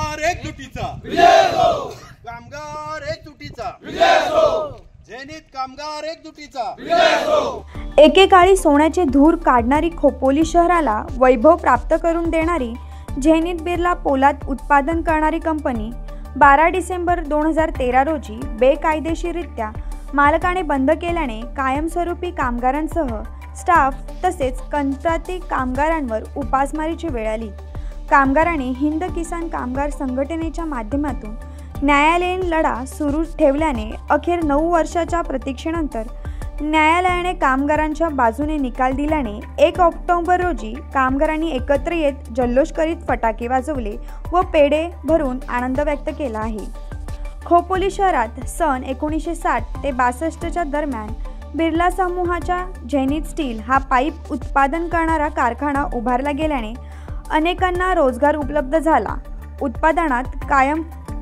कामगार एकजुटीचा कामगार एकजुटीचा झेनिथ कामगार एकजुटीचा एकेकाळी सोन्याचे धूर काढणारी खोपोली शहराला वैभव प्राप्त करून देणारी झेनिथ बिर्ला पोलाद उत्पादन करणारी कंपनी 12 डिसेंबर 2013 रोजी बेकायदेशीररित्या मालकाने बंद केल्याने कायमस्वरूपी कामगारांसह स्टाफ तसेच कंत्राटी कामगारांवर उपासमारीची वेळ आली। कामगारांनी हिंद किसान कामगार संघटनेच्या माध्यमातून न्यायालयीन लढा सुरू ठेवल्याने अखेर 9 वर्षाच्या प्रतीक्षेनंतर न्यायालयाने कामगारांच्या बाजूने निकाल दिल्याने 1 ऑक्टोबर रोजी कामगारांनी एकत्र येत जल्लोष करीत फटाके वाजवले व पेढे भरून आनंद व्यक्त केला आहे। खोपोली शहरात सन 1960 ते 62च्या दरम्यान बिर्ला समूहाच्या झेनिथ स्टील हा पाईप उत्पादन करणारा कारखाना उभारला गेल्याने अनेकांना रोजगार उपलब्ध झाला। उत्पादनात कायम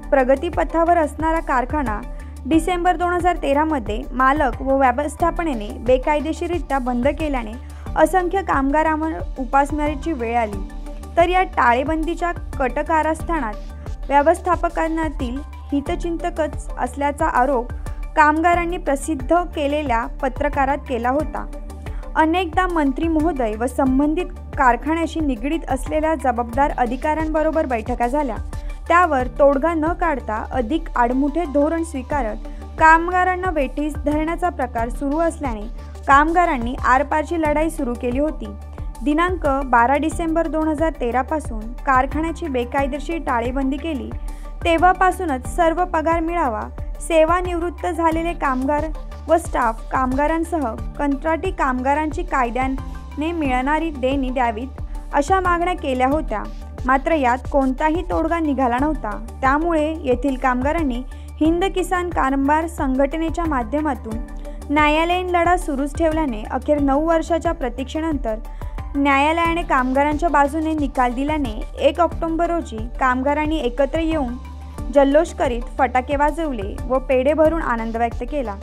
प्रगतीपथावर असणारा कारखाना डिसेंबर 2013 मध्ये मालक व व्यवस्थापनेने बेकायदेशीररित्या बंद केल्याने असंख्य कामगारांवर उपासमारीची वेळ आली। तर या टाळेबंदीच्या कटकारस्थानात व्यवस्थापकांतील हितचिंतकच असल्याचा आरोप कामगारांनी प्रसिद्ध केलेल्या पत्रकारात केला होता। अनेकदा मंत्री महोदय व संबंधित कारखान्याशी निगडीत असलेल्या जबाबदार अधिकाऱ्यांबरोबर बैठका झाल्या, त्यावर तोडगा न काढता अधिक आडमुठे धोरण स्वीकारत कामगारांना वेठीस धरण्याचा प्रकार सुरू असल्याने कामगारांनी आरपारची लढाई सुरू केली होती। दिनांक 12 डिसेंबर 2013 पासून कारखान्याची बेकायदेशीर टाळेबंदी केली। तेव्हापासूनच सर्व पगार मिळावा, सेवानिवृत्त झालेले कामगार व स्टाफ कामगारांसह कंत्राटी कामगारांची कायद्याने मिळणारी देणी द्यावीत अशा मागण्या केल्या होत्या। मात्र यात कोणताही तोडगा निघाला नव्हता। त्यामुळे येथील कामगारांनी हिंद किसान कामगार संघटनेच्या माध्यमातून न्यायालयीन लढा सुरूच ठेवल्याने अखेर 9 वर्षाच्या प्रतीक्षेनंतर न्यायालयाने कामगारांच्या बाजूने निकाल दिल्याने 1 ऑक्टोबर रोजी कामगारांनी एकत्र येऊन जल्लोष करीत फटाके वाजवले व पेढे भरून आनंद व्यक्त केला।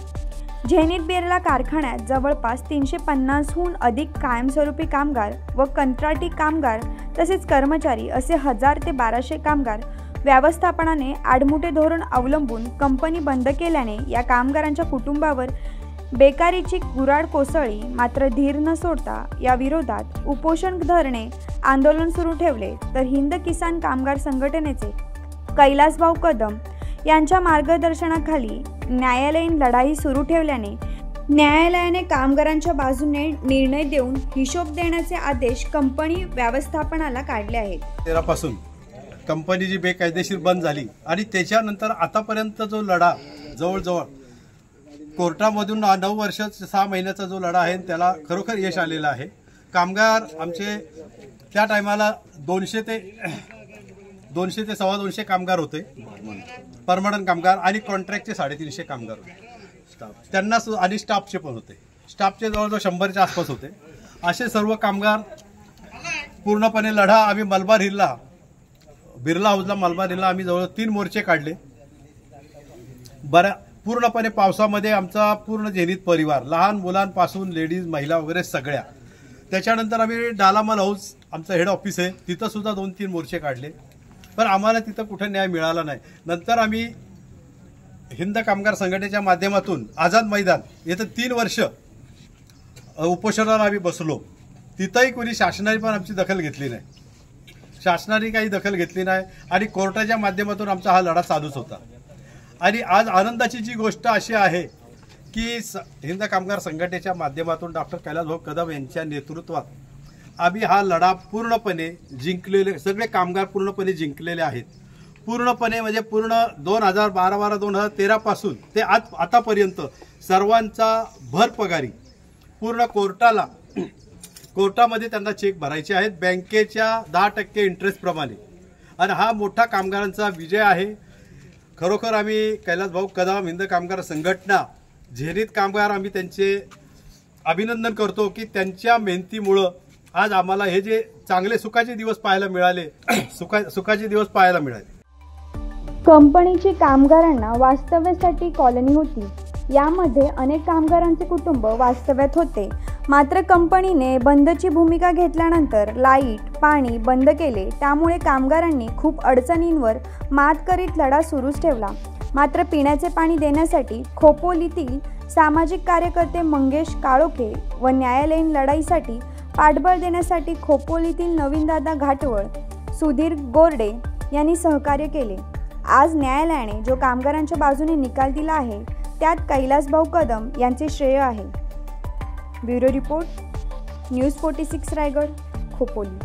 झेनिथ बिर्ला कारखान्यात जवळपास 350हून अधिक कायमस्वरूपी कामगार व कंत्राटी कामगार तसेच कर्मचारी असे 1000 ते 1200 कामगार व्यवस्थापनाने आडमुठे धोरण अवलंबून कंपनी बंद केल्याने या कामगारांच्या कुटुंबावर बेकारीची कुऱ्हाड कोसळली। मात्र धीर न सोडता या विरोधात उपोषण धरणे आंदोलन सुरू ठेवले। तर हिंद किसान कामगार संघटनेचे कैलासभाऊ कदम यांच्या मार्गदर्शनाखाली न्यायालयीन लढाई सुरू ठेवल्याने न्यायालयाने कामगारांच्या बाजूने निर्णय देऊन हिशोब देण्याचे आदेश कंपनी व्यवस्थापनाला काढले आहेत। 13 पासून कंपनी जी बेकायदेशीर बंद झाली आणि त्याच्यानंतर आतापर्यंत जो लढा जवळजवळ कोर्टामधून 9 वर्ष 6 महिन्याचा जो लढा आहे त्याला खरोखर यश आलेलं आहे। कामगार आमचे त्या टायमाला 200 ते 250 कामगार होते, परमनंट कामगार आणि कॉन्ट्रॅक्टचे 350 कामगार होते। त्यांना आणि स्टाफचे पण होते, स्टाफचे जवळजवळ 100च्या आसपास होते। असे सर्व कामगार पूर्णपणे लढा आम्ही मलबार हिलला बिर्ला हाऊसला मलबार हिलला आम्ही जवळ 3 मोर्चे काढले। पूर्णपणे पावसामध्ये आमचा पूर्ण झेनिथ परिवार लहान मुलांपासून लेडीज महिला वगैरे सगळ्या। त्याच्यानंतर आम्ही डालामल हाऊस आमचं हेड ऑफिस आहे तिथं सुद्धा 2-3 मोर्चे काढले, पण आम्हाला तिथं कुठे न्याय मिळाला नाही। नंतर आम्ही हिंद कामगार संघटनेच्या माध्यमातून आझाद मैदान येथे 3 वर्ष उपोषणाला आम्ही बसलो। तिथंही कोणी शासनाने पण आमची दखल घेतली नाही, शासनाने काही दखल घेतली नाही आणि कोर्टाच्या माध्यमातून आमचा हा लढा चालूच होता। आणि आज आनंदाची जी गोष्ट अशी आहे की हिंद कामगार संघटनेच्या माध्यमातून डॉक्टर कैलासभाऊ कदम यांच्या नेतृत्वात आम्ही हा लढा पूर्णपणे जिंकलेले, सगळे कामगार पूर्णपणे जिंकलेले आहेत। पूर्णपणे म्हणजे पूर्ण 2012-2013 पासून ते आतापर्यंत सर्वांचा भर पगारी पूर्ण कोर्टामध्ये त्यांना चेक भरायचे आहेत बँकेच्या 10% इंटरेस्ट प्रमाणे। आणि हा मोठा कामगारांचा विजय आहे। खरोखर आम्ही कैलासभाऊ कदम हिंद कामगार संघटना झेनिथ कामगार आम्ही त्यांचे अभिनंदन करतो की त्यांच्या मेहनतीमुळे आज आम्हाला हे जे चांगले सुखाचे दिवस पाहायला मिळाले, सुखाचे दिवस पाहायला मिळाले। कंपनीची कामगारांना वास्तव्यासाठी कॉलनी होती। यामध्ये अनेक कामगारांचे कुटुंब वास्तव्यात होते। मात्र कंपनीने बंदची भूमिका घेतल्यानंतर लाईट, पाणी बंद केले. त्यामुळे कामगारांनी खूप अडचणींवर मात करीत लढा सुरूच ठेवला. मात्र पिण्याचे पाणी देण्यासाठी खोपोलीतील सामाजिक कार्यकर्ते मंगेश काळोखे व न्यायालयीन लढाईसाठी पाठबळ देण्यासाठी खोपोलीतील नवीनदादा घाटवळ, सुधीर गोरडे यांनी सहकार्य केले. आज न्यायालयाने जो कामगारांच्या बाजूने निकाल दिला आहे त्यात कैलासभाऊ कदम यांचे श्रेय आहे. Bureau report, news 46 Raigad, Khopoli.